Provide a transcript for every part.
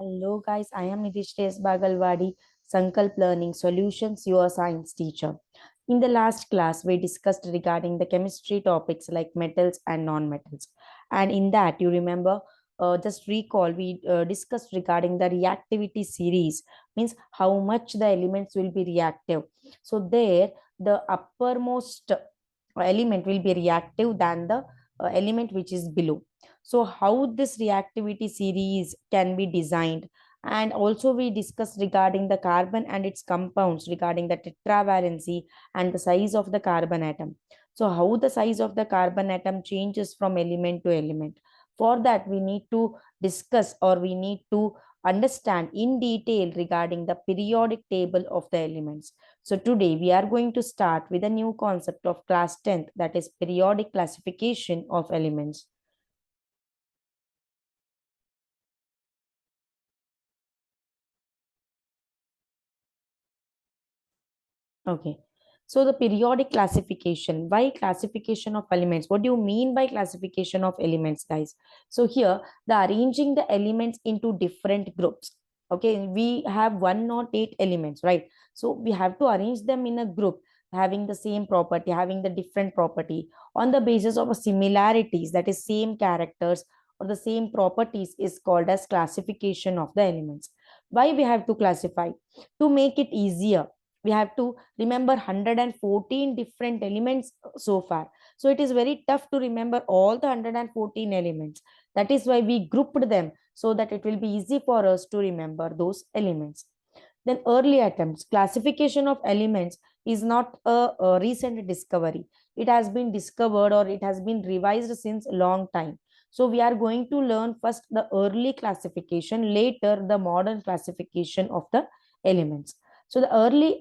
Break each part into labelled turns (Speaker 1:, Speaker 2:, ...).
Speaker 1: Hello guys, I am Nitish Bagalwadi, Sankalp Learning Solutions, your science teacher. In the last class, we discussed regarding the chemistry topics like metals and non-metals. And in that, you remember, just recall, we discussed regarding the reactivity series, means how much the elements will be reactive. So there, the uppermost element will be reactive than the element which is below. So how this reactivity series can be designed, and also we discussed regarding the carbon and its compounds, regarding the tetravalency and the size of the carbon atom. So how the size of the carbon atom changes from element to element. For that we need to discuss, or we need to understand in detail regarding the periodic table of the elements. So today we are going to start with a new concept of class 10th, that is periodic classification of elements. Okay. So the periodic classification, why classification of elements? What do you mean by classification of elements, guys? So here, the arranging the elements into different groups. Okay, we have 108 elements, right? So we have to arrange them in a group having the same property, having the different property on the basis of a similarities, that is same characters or the same properties, is called as classification of the elements. Why we have to classify? To make it easier, we have to remember 114 different elements so far. So it is very tough to remember all the 114 elements. That is why we grouped them, so that it will be easy for us to remember those elements. Then early attempts, classification of elements is not a recent discovery. It has been discovered, or it has been revised since a long time. So we are going to learn first the early classification, later the modern classification of the elements. So the early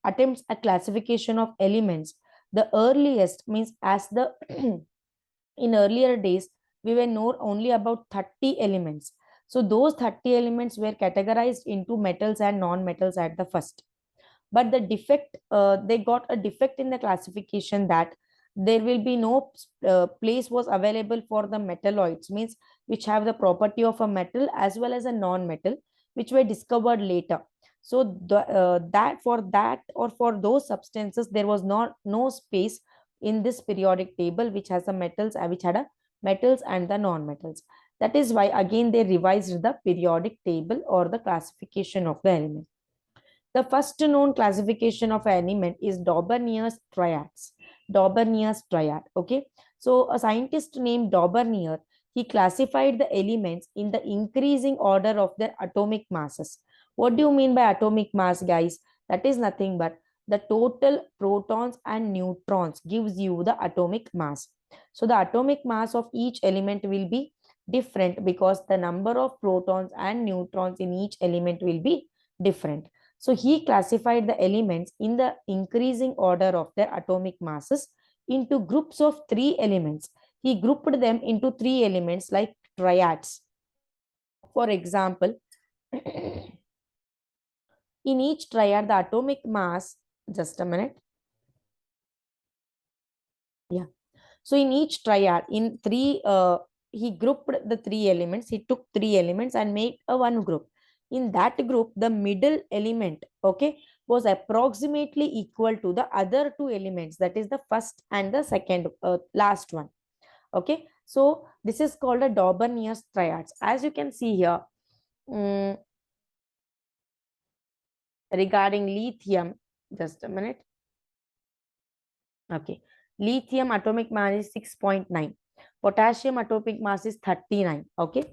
Speaker 1: attempts at classification of elements, the earliest means as the in earlier days we were known only about 30 elements. So those 30 elements were categorized into metals and non-metals at the first. But the defect, they got a defect in the classification, that there will be no place was available for the metalloids, means which have the property of a metal as well as a non-metal, which were discovered later. So that for that, or for those substances, there was not no space in this periodic table which has the metals, which had a metals and the non-metals. That is why again they revised the periodic table or the classification of the element. The first known classification of an element is Dobbinius triads. Dobbinius triad. Okay. So a scientist named Dobbinius, he classified the elements in the increasing order of their atomic masses. What do you mean by atomic mass, guys? That is nothing but the total protons and neutrons gives you the atomic mass. So the atomic mass of each element will be different, because the number of protons and neutrons in each element will be different. So he classified the elements in the increasing order of their atomic masses into groups of 3 elements. He grouped them into 3 elements like triads. For example, in each triad, the atomic mass, just a minute. Yeah. So in each triad, in he grouped the 3 elements. He took 3 elements and made a one group. In that group, the middle element, okay, was approximately equal to the other 2 elements, that is the first and the second, last one. Okay. So this is called a Dobbinius triads. As you can see here, regarding lithium, just a minute. Okay. Lithium atomic mass is 6.9. Potassium atomic mass is 39. Okay.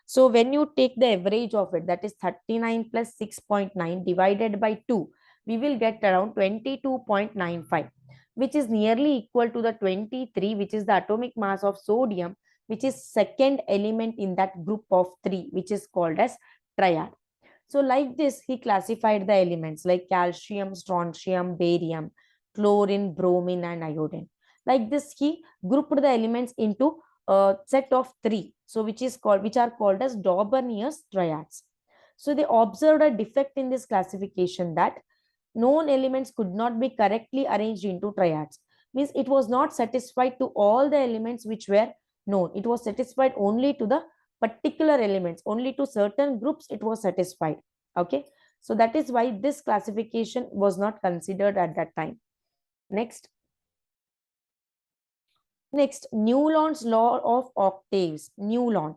Speaker 1: So when you take the average of it, that is 39 plus 6.9 divided by 2, we will get around 22.95, which is nearly equal to the 23, which is the atomic mass of sodium, which is second element in that group of 3, which is called as triad. So like this, he classified the elements like calcium, strontium, barium, chlorine, bromine, and iodine. Like this, he grouped the elements into a set of 3, so which are called as Dobbinius triads. So they observed a defect in this classification, that known elements could not be correctly arranged into triads. Means it was not satisfied to all the elements which were known. It was satisfied only to the particular elements, only to certain groups it was satisfied. Okay, so that is why this classification was not considered at that time. Next, Newland's law of octaves. Newland.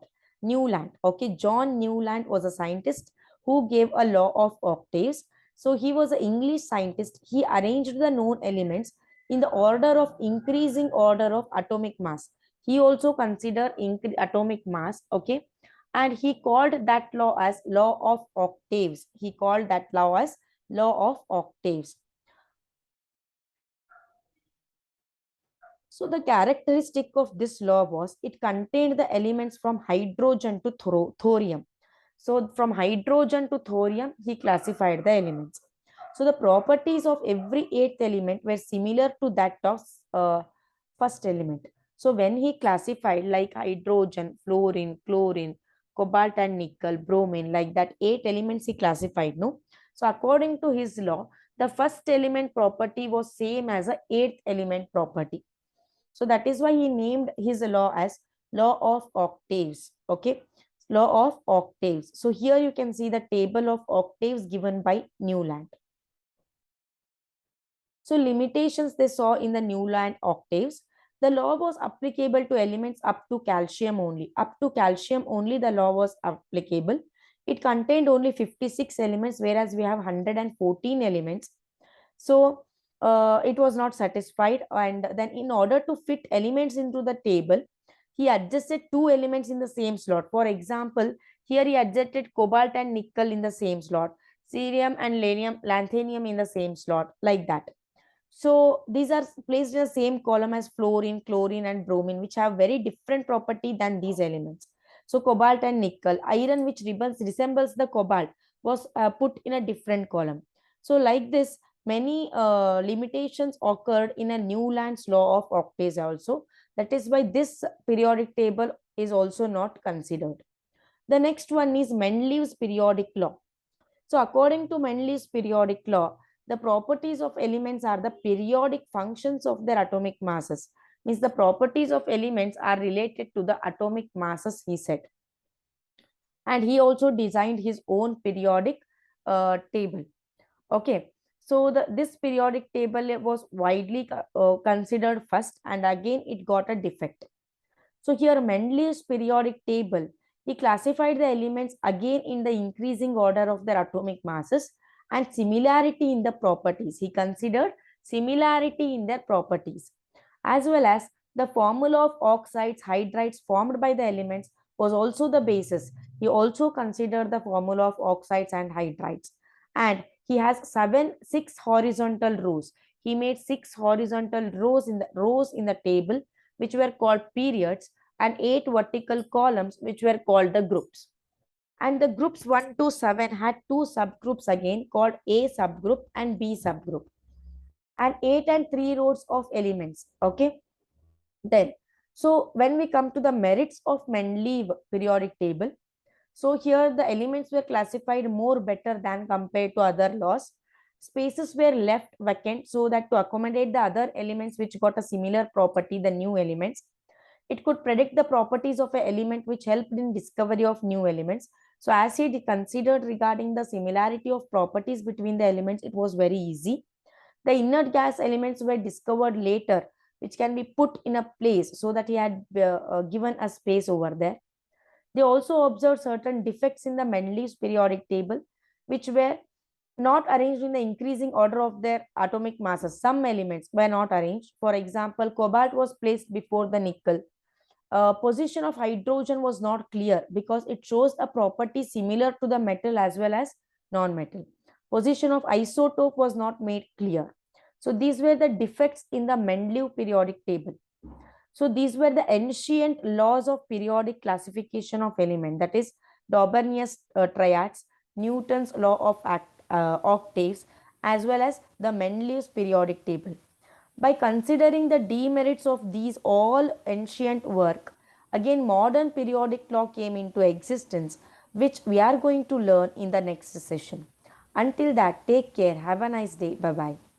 Speaker 1: Okay, John Newland was a scientist who gave a law of octaves. So he was an English scientist. He arranged the known elements in the order of increasing order of atomic mass. He also considered atomic mass. Okay, and he called that law as law of octaves. He called that law as law of octaves. So the characteristic of this law was it contained the elements from hydrogen to thorium. So from hydrogen to thorium, he classified the elements. So the properties of every eighth element were similar to that of first element. So when he classified like hydrogen, fluorine, chlorine, cobalt and nickel, bromine, like that 8 elements he classified, no? So according to his law, the first element property was same as the eighth element property. So that is why he named his law as law of octaves. Okay, law of octaves. So here you can see the table of octaves given by Newland. So limitations they saw in the Newland octaves. The law was applicable to elements up to calcium only. Up to calcium only the law was applicable. It contained only 56 elements, whereas we have 114 elements. So it was not satisfied, and then in order to fit elements into the table, he adjusted 2 elements in the same slot. For example, here he adjusted cobalt and nickel in the same slot, cerium and lanthanum in the same slot, like that. So these are placed in the same column as fluorine, chlorine and bromine, which have very different property than these elements. So cobalt and nickel, iron which resembles the cobalt was put in a different column. So like this, many limitations occurred in a Newland's law of octaves also. That is why this periodic table is also not considered. The next one is Mendeleev's periodic law. So according to Manleys periodic law, the properties of elements are the periodic functions of their atomic masses. Means the properties of elements are related to the atomic masses, he said. And he also designed his own periodic table. Okay. So this periodic table was widely considered first, and again it got a defect. So here Mendeleev's periodic table, he classified the elements again in the increasing order of their atomic masses and similarity in the properties. He considered similarity in their properties, as well as the formula of oxides, hydrides formed by the elements was also the basis. He also considered the formula of oxides and hydrides. And he has 6 horizontal rows. He made 6 horizontal rows in the table, which were called periods, and 8 vertical columns, which were called the groups. And the groups 1 to 7 had 2 subgroups again, called A subgroup and B subgroup, and 8 and 3 rows of elements. Okay, then so when we come to the merits of Mendeleev periodic table, so here the elements were classified more better than compared to other laws. Spaces were left vacant so that to accommodate the other elements which got a similar property, the new elements. It could predict the properties of an element, which helped in discovery of new elements. So as he considered regarding the similarity of properties between the elements, it was very easy. The inert gas elements were discovered later, which can be put in a place, so that he had given a space over there. They also observed certain defects in the Mendeleev's periodic table, which were not arranged in the increasing order of their atomic masses. Some elements were not arranged. For example, cobalt was placed before the nickel. Position of hydrogen was not clear because it shows a property similar to the metal as well as non-metal. Position of isotope was not made clear. So these were the defects in the Mendeleev periodic table. So these were the ancient laws of periodic classification of element, that is Dobbinius triads, Newton's law of octaves, as well as the Mendeleev's periodic table. By considering the demerits of these all ancient work, again modern periodic law came into existence, which we are going to learn in the next session. Until that, take care. Have a nice day. Bye-bye.